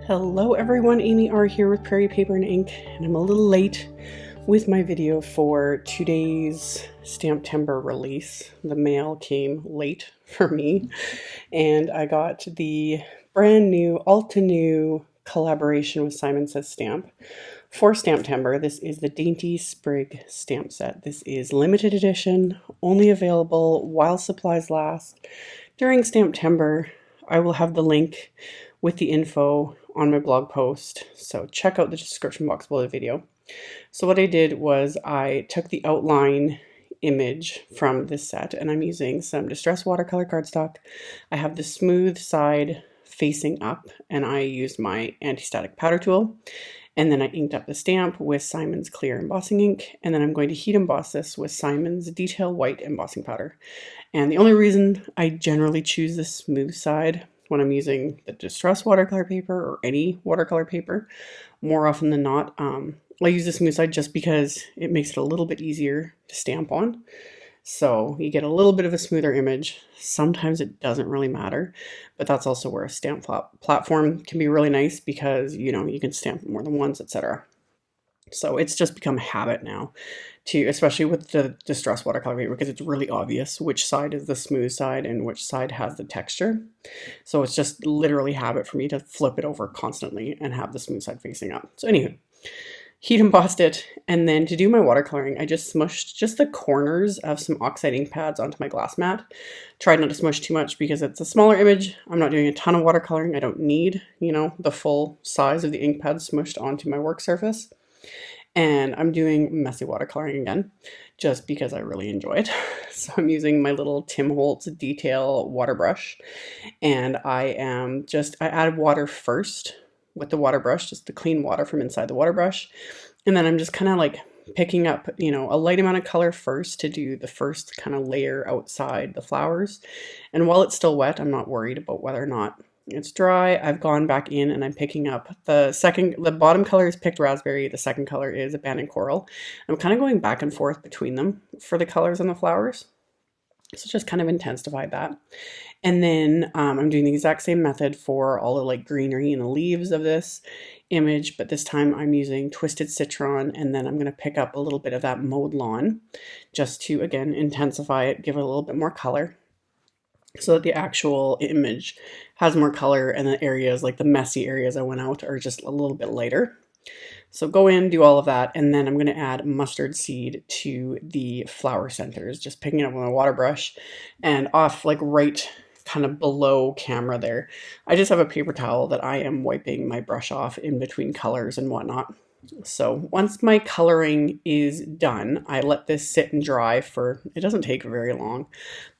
Hello everyone, AmyR here with Prairie Paper and Ink, and I'm a little late with my video for today's STAMPtember release. The mail came late for me, and I got the brand new AlteNew collaboration with Simon Says Stamp for STAMPtember. This is the Dainty Sprig stamp set. This is limited edition, only available while supplies last. During STAMPtember, I will have the link with the info on my blog post, so check out the description box below the video. So what I did was I took the outline image from this set, and I'm using some distress watercolor cardstock. I have the smooth side facing up, and I used my anti-static powder tool, and then I inked up the stamp with Simon's clear embossing ink, and then I'm going to heat emboss this with Simon's detail white embossing powder. And the only reason I generally choose the smooth side when I'm using the distress watercolor paper or any watercolor paper, more often than not, I use the smooth side just because it makes it a little bit easier to stamp on. So you get a little bit of a smoother image. Sometimes it doesn't really matter, but that's also where a stamp platform can be really nice because, you know, you can stamp more than once, etc. So it's just become a habit now, especially with the distress watercolor paper, because it's really obvious which side is the smooth side and which side has the texture. So it's just literally habit for me to flip it over constantly and have the smooth side facing up. So anywho, heat embossed it, and then to do my watercoloring, I just smushed just the corners of some Oxide ink pads onto my glass mat. Tried not to smush too much because it's a smaller image. I'm not doing a ton of watercoloring. I don't need, you know, the full size of the ink pad smushed onto my work surface. And I'm doing messy watercoloring again, just because I really enjoy it. So I'm using my little Tim Holtz detail water brush, and I added water first with the water brush, just the clean water from inside the water brush. And then I'm just kind of like picking up, you know, a light amount of color first to do the first kind of layer outside the flowers. And while it's still wet, I'm not worried about whether or not it's dry. I've gone back in and I'm picking up the bottom color is picked raspberry, the second color is abandoned coral. I'm kind of going back and forth between them for the colors on the flowers. So just kind of intensified that. And then I'm doing the exact same method for all the like greenery and the leaves of this image, but this time I'm using Twisted Citron, and then I'm going to pick up a little bit of that mowed lawn just to, again, intensify it, give it a little bit more color, so that the actual image has more color, and the areas, like the messy areas I went out, are just a little bit lighter. So go in, do all of that, and then I'm going to add mustard seed to the flower centers, just picking it up with my water brush, and off like right kind of below camera there, I just have a paper towel that I am wiping my brush off in between colors and whatnot. So once my coloring is done, I let this sit and dry for, it doesn't take very long,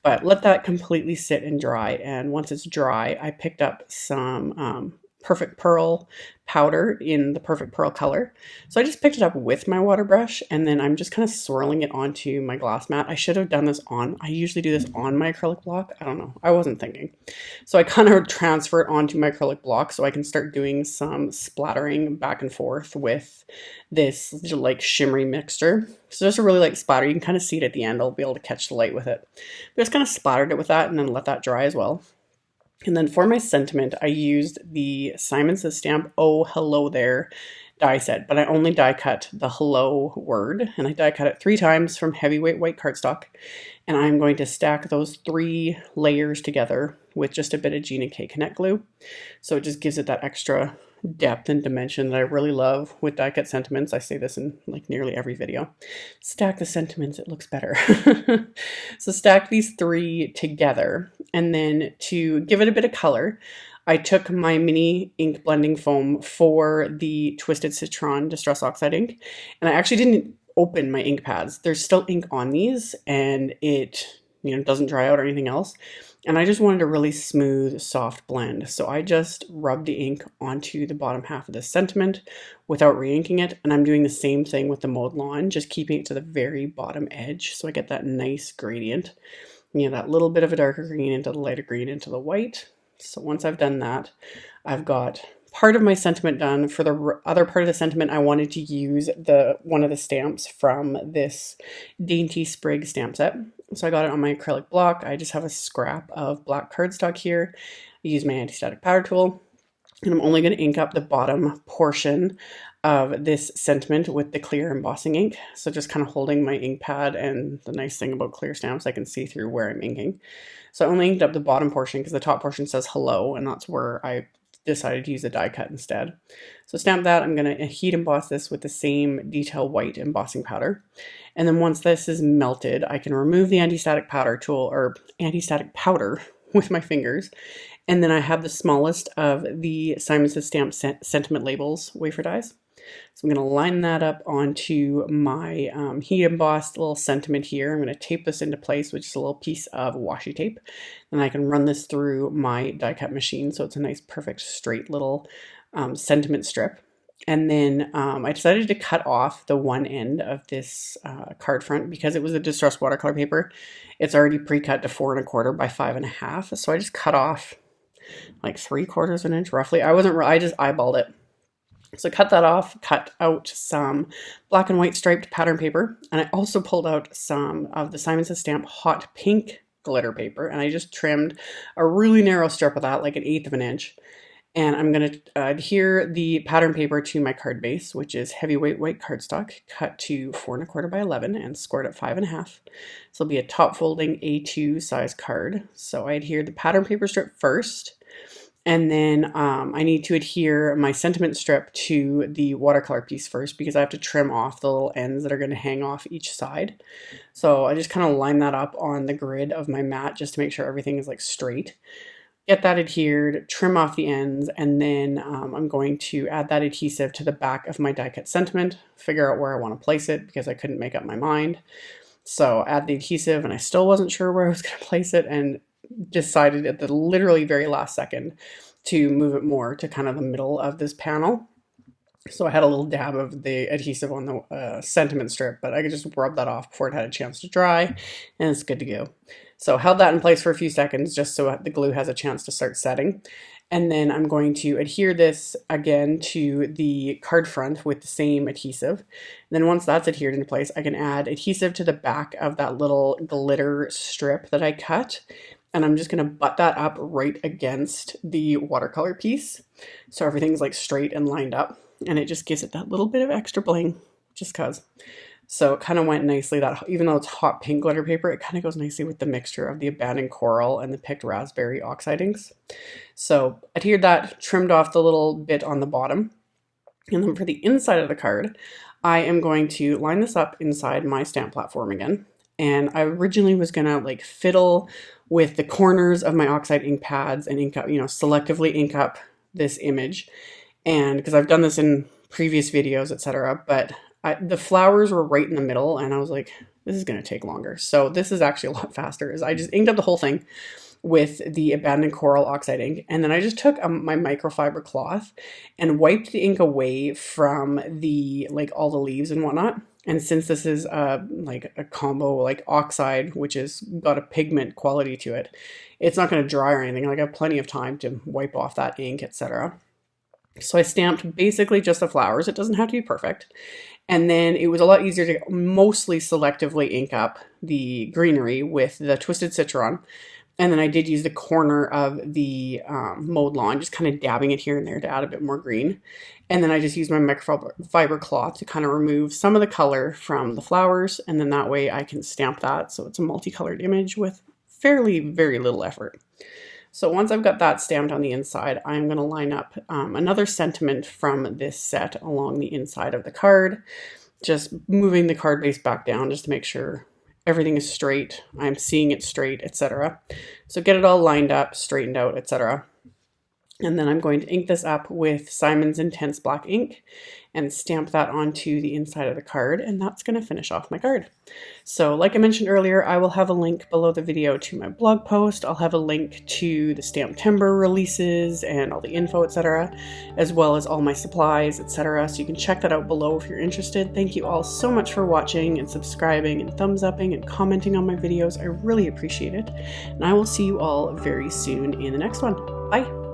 but let that completely sit and dry. And once it's dry, I picked up some Perfect Pearl powder in the Perfect Pearl color. So I just picked it up with my water brush, and then I'm just kind of swirling it onto my glass mat. I should have done this I usually do this on my acrylic block. I don't know, I wasn't thinking. So I kind of transfer it onto my acrylic block so I can start doing some splattering back and forth with this like shimmery mixture. So just a really light splatter. You can kind of see it at the end. I'll be able to catch the light with it. But just kind of splattered it with that and then let that dry as well. And then for my sentiment, I used the Simon Says Stamp Oh Hello There die set, but I only die cut the hello word, and I die cut it 3 times from heavyweight white cardstock. And I'm going to stack those 3 layers together with just a bit of Gina K Connect glue. So it just gives it that extra depth and dimension that I really love with die cut sentiments. I say this in like nearly every video. Stack the sentiments, it looks better. So stack these 3 together, and then to give it a bit of color, I took my mini ink blending foam for the Twisted Citron Distress Oxide ink, and I actually didn't open my ink pads. There's still ink on these, and it, you know, doesn't dry out or anything else. And I just wanted a really smooth, soft blend. So I just rubbed the ink onto the bottom half of the sentiment without re-inking it. And I'm doing the same thing with the mowed lawn, just keeping it to the very bottom edge so I get that nice gradient. You know, that little bit of a darker green into the lighter green into the white. So once I've done that, I've got part of my sentiment done. For the other part of the sentiment, I wanted to use one of the stamps from this Dainty Sprig stamp set. So I got it on my acrylic block. I just have a scrap of black cardstock here. I use my anti-static powder tool. And I'm only going to ink up the bottom portion of this sentiment with the clear embossing ink. So just kind of holding my ink pad, and the nice thing about clear stamps, I can see through where I'm inking. So I only inked up the bottom portion because the top portion says hello, and that's where I decided to use a die cut instead. So stamp that. I'm going to heat emboss this with the same detail white embossing powder. And then once this is melted, I can remove the anti-static powder tool, or anti-static powder, with my fingers. And then I have the smallest of the Simon Says Stamp sentiment labels wafer dies. So I'm going to line that up onto my heat embossed little sentiment here. I'm going to tape this into place with just a little piece of washi tape. Then I can run this through my die cut machine so it's a nice perfect straight little sentiment strip. And then I decided to cut off the one end of this card front because it was a distressed watercolor paper. It's already pre-cut to 4 1/4 by 5 1/2. So I just cut off like 3/4 of an inch roughly. I just eyeballed it. So cut that off, cut out some black and white striped pattern paper. And I also pulled out some of the Simon Says Stamp hot pink glitter paper. And I just trimmed a really narrow strip of that, like 1/8 of an inch. And I'm going to adhere the pattern paper to my card base, which is heavyweight white cardstock, cut to 4 1/4 by 11 and scored at 5 1/2. So it'll be a top folding A2 size card. So I adhered the pattern paper strip first. And then I need to adhere my sentiment strip to the watercolor piece first because I have to trim off the little ends that are going to hang off each side. So I just kind of line that up on the grid of my mat just to make sure everything is like straight. Get that adhered, trim off the ends, and then I'm going to add that adhesive to the back of my die cut sentiment, figure out where I want to place it because I couldn't make up my mind. So add the adhesive, and I still wasn't sure where I was going to place it, and decided at the literally very last second to move it more to kind of the middle of this panel. So I had a little dab of the adhesive on the sentiment strip, but I could just rub that off before it had a chance to dry, and it's good to go. So held that in place for a few seconds just so the glue has a chance to start setting. And then I'm going to adhere this again to the card front with the same adhesive. And then once that's adhered into place, I can add adhesive to the back of that little glitter strip that I cut. And I'm just going to butt that up right against the watercolor piece. So everything's like straight and lined up. And it just gives it that little bit of extra bling, just cause. So it kind of went nicely, that even though it's hot pink glitter paper, it kind of goes nicely with the mixture of the abandoned coral and the picked raspberry oxide inks. So adhered that, trimmed off the little bit on the bottom. And then for the inside of the card, I am going to line this up inside my stamp platform again. And I originally was gonna like fiddle with the corners of my oxide ink pads and ink up, selectively ink up this image. And because I've done this in previous videos, etc. But the flowers were right in the middle, and I was like, this is gonna take longer. So this is actually a lot faster. Is I just inked up the whole thing with the abandoned coral oxide ink, and then I just took my microfiber cloth and wiped the ink away from the all the leaves and whatnot. And since this is like a combo like oxide, which has got a pigment quality to it, it's not going to dry or anything. Like I have plenty of time to wipe off that ink, etc. So I stamped basically just the flowers. It doesn't have to be perfect. And then it was a lot easier to mostly selectively ink up the greenery with the Twisted Citron. And then I did use the corner of the mowed lawn, just kind of dabbing it here and there to add a bit more green. And then I just used my microfiber cloth to kind of remove some of the color from the flowers. And then that way I can stamp that so it's a multicolored image with very little effort. So once I've got that stamped on the inside, I'm going to line up another sentiment from this set along the inside of the card, just moving the card base back down just to make sure everything is straight, I'm seeing it straight, etc. So get it all lined up, straightened out, etc. And then I'm going to ink this up with Simon's Intense Black ink and stamp that onto the inside of the card, and that's going to finish off my card. So like I mentioned earlier, I will have a link below the video to my blog post. I'll have a link to the STAMPtember releases and all the info, etc., as well as all my supplies, etc. So you can check that out below if you're interested. Thank you all so much for watching and subscribing and thumbs upping and commenting on my videos. I really appreciate it. And I will see you all very soon in the next one. Bye!